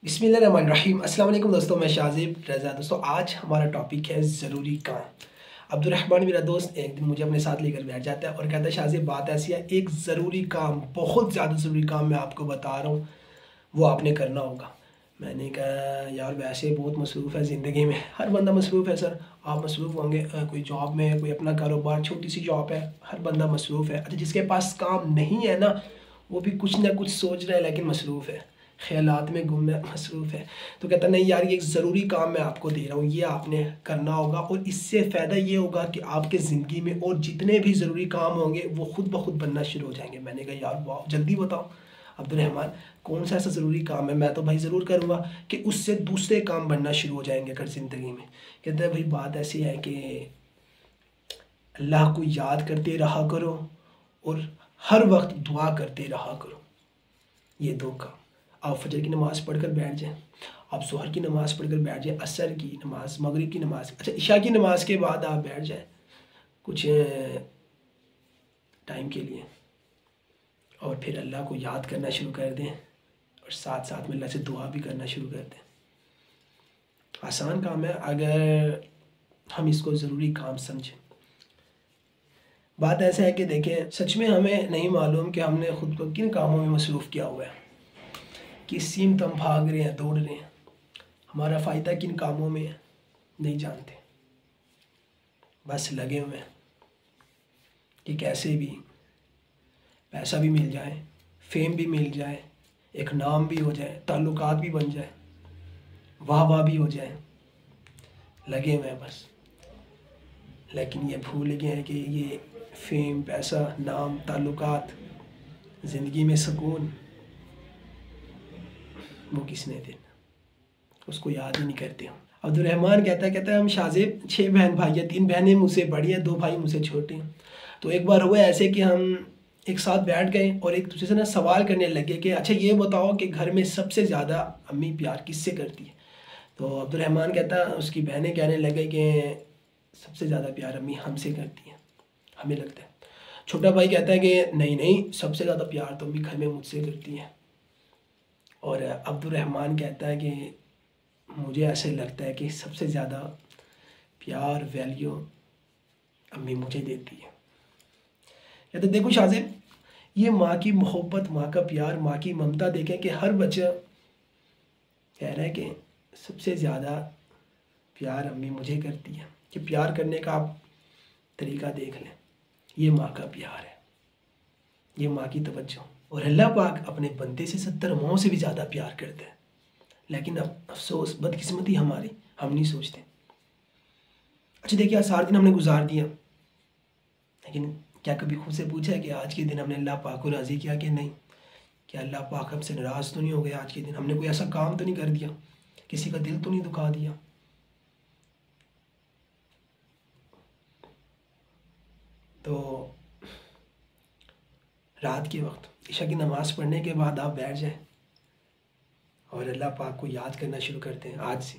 बिस्मिल्लाहिर्रहमानिर्रहीम। अस्सलाम वालेकुम दोस्तों, मैं शाहज़ेब रज़ा। दोस्तों आज हमारा टॉपिक है ज़रूरी काम। अब्दुर्रहमान मेरा दोस्त एक दिन मुझे अपने साथ लेकर बैठ जाता है और कहता है, शाहज़ेब बात ऐसी है, एक ज़रूरी काम, बहुत ज़्यादा ज़रूरी काम मैं आपको बता रहा हूँ, वो आपने करना होगा। मैंने कहा यार वैसे बहुत मसरूफ़ है ज़िंदगी में, हर बंदा मसरूफ़ है सर। आप मसरूफ़ होंगे, कोई जॉब में है, कोई अपना कारोबार, छोटी सी जॉब है, हर बंदा मसरूफ़ है। अच्छा, जिसके पास काम नहीं है ना, वो भी कुछ ना कुछ सोच रहा है लेकिन मसरूफ़ है, ख़यालात में गुम है, मसरूफ़ है। तो कहता नहीं यार, ये एक ज़रूरी काम मैं आपको दे रहा हूँ, ये आपने करना होगा और इससे फ़ायदा ये होगा कि आपके ज़िंदगी में और जितने भी ज़रूरी काम होंगे वो खुद ब खुद बनना शुरू हो जाएंगे। मैंने कहा यार वाह, जल्दी बताओ अब्दुर्रहमान, कौन सा ऐसा ज़रूरी काम है? मैं तो भाई ज़रूर करूँगा कि उससे दूसरे काम बनना शुरू हो जाएंगे अगर ज़िंदगी में। कहते हैं भाई बात ऐसी है कि अल्लाह को याद करते रहा करो और हर वक्त दुआ करते रहा करो। ये दो काम। आप फजर की नमाज़ पढ़कर बैठ जाएं, आप ज़ोहर की नमाज़ पढ़कर बैठ जाएं, असर की नमाज़, मगरिब की नमाज़, अच्छा इशा की नमाज़ के बाद आप बैठ जाएं कुछ टाइम के लिए और फिर अल्लाह को याद करना शुरू कर दें और साथ साथ में अल्लाह से दुआ भी करना शुरू कर दें। आसान काम है अगर हम इसको ज़रूरी काम समझें। बात ऐसा है कि देखें, सच में हमें नहीं मालूम कि हमने खुद को किन कामों में मसरूफ़ किया हुआ है, किस सीमत हम भाग रहे हैं, दौड़ रहे हैं, हमारा फ़ायदा किन कामों में है, नहीं जानते। बस लगे हुए हैं कि कैसे भी पैसा भी मिल जाए, फेम भी मिल जाए, एक नाम भी हो जाए, ताल्लुकात भी बन जाए, वाह वाह भी हो जाए, लगे हुए हैं बस। लेकिन ये भूल गए हैं कि ये फेम, पैसा, नाम, ताल्लुकात, ज़िंदगी में सुकून, वो किसने देना, उसको याद ही नहीं करते हम। अब्दुर्रहमान कहता है हम शाहज़ेब 6 बहन भाई हैं, 3 बहनें मुझसे बड़ी हैं, 2 भाई मुझसे छोटे हैं। तो एक बार हुआ ऐसे कि हम एक साथ बैठ गए और एक दूसरे से ना सवाल करने लगे कि अच्छा ये बताओ कि घर में सबसे ज़्यादा अम्मी प्यार किससे करती है? तो अब्दुर्रहमान कहता, उसकी बहनें कहने लगे कि सबसे ज़्यादा प्यार अम्मी हमसे करती हैं, हमें लगता है। छोटा भाई कहता है कि नहीं नहीं, सबसे ज़्यादा प्यार तो अम्मी घर में मुझसे करती हैं। और अब्दुर्रहमान कहता है कि मुझे ऐसे लगता है कि सबसे ज़्यादा प्यार, वैल्यू अम्मी मुझे देती है। या तो देखो शाहज़ेब, ये माँ की मोहब्बत, माँ का प्यार, माँ की ममता देखें कि हर बच्चा कह रहा है कि सबसे ज़्यादा प्यार अम्मी मुझे करती है। कि प्यार करने का आप तरीका देख लें, ये माँ का प्यार है, ये माँ की तवज्जो। और अल्लाह पाक अपने बंदे से 70 माओं से भी ज़्यादा प्यार करते हैं। लेकिन अब अफसोस, बदकिस्मती हमारी, हम नहीं सोचते। अच्छा देखिए, आज सारा दिन हमने गुजार दिया, लेकिन क्या कभी खुद से पूछा है कि आज के दिन हमने अल्लाह पाक को राज़ी किया कि नहीं? क्या अल्लाह पाक हमसे नाराज़ तो नहीं हो गया? आज के दिन हमने कोई ऐसा काम तो नहीं कर दिया, किसी का दिल तो नहीं दुखा दिया? तो रात के वक्त इशा की नमाज़ पढ़ने के बाद आप बैठ जाएं और अल्लाह पाक को याद करना शुरू करते हैं आज से,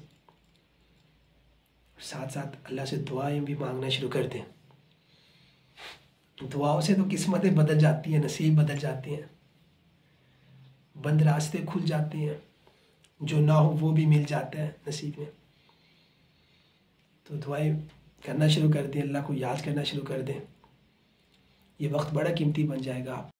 साथ साथ अल्लाह से दुआएं भी मांगना शुरू कर दें। दुआओं से तो किस्मतें बदल जाती हैं, नसीब बदल जाते हैं, बंद रास्ते खुल जाते हैं, जो ना हो वो भी मिल जाता है नसीब में। तो दुआएं करना शुरू कर दें, अल्लाह को याद करना शुरू कर दें। ये वक्त बड़ा कीमती बन जाएगा आप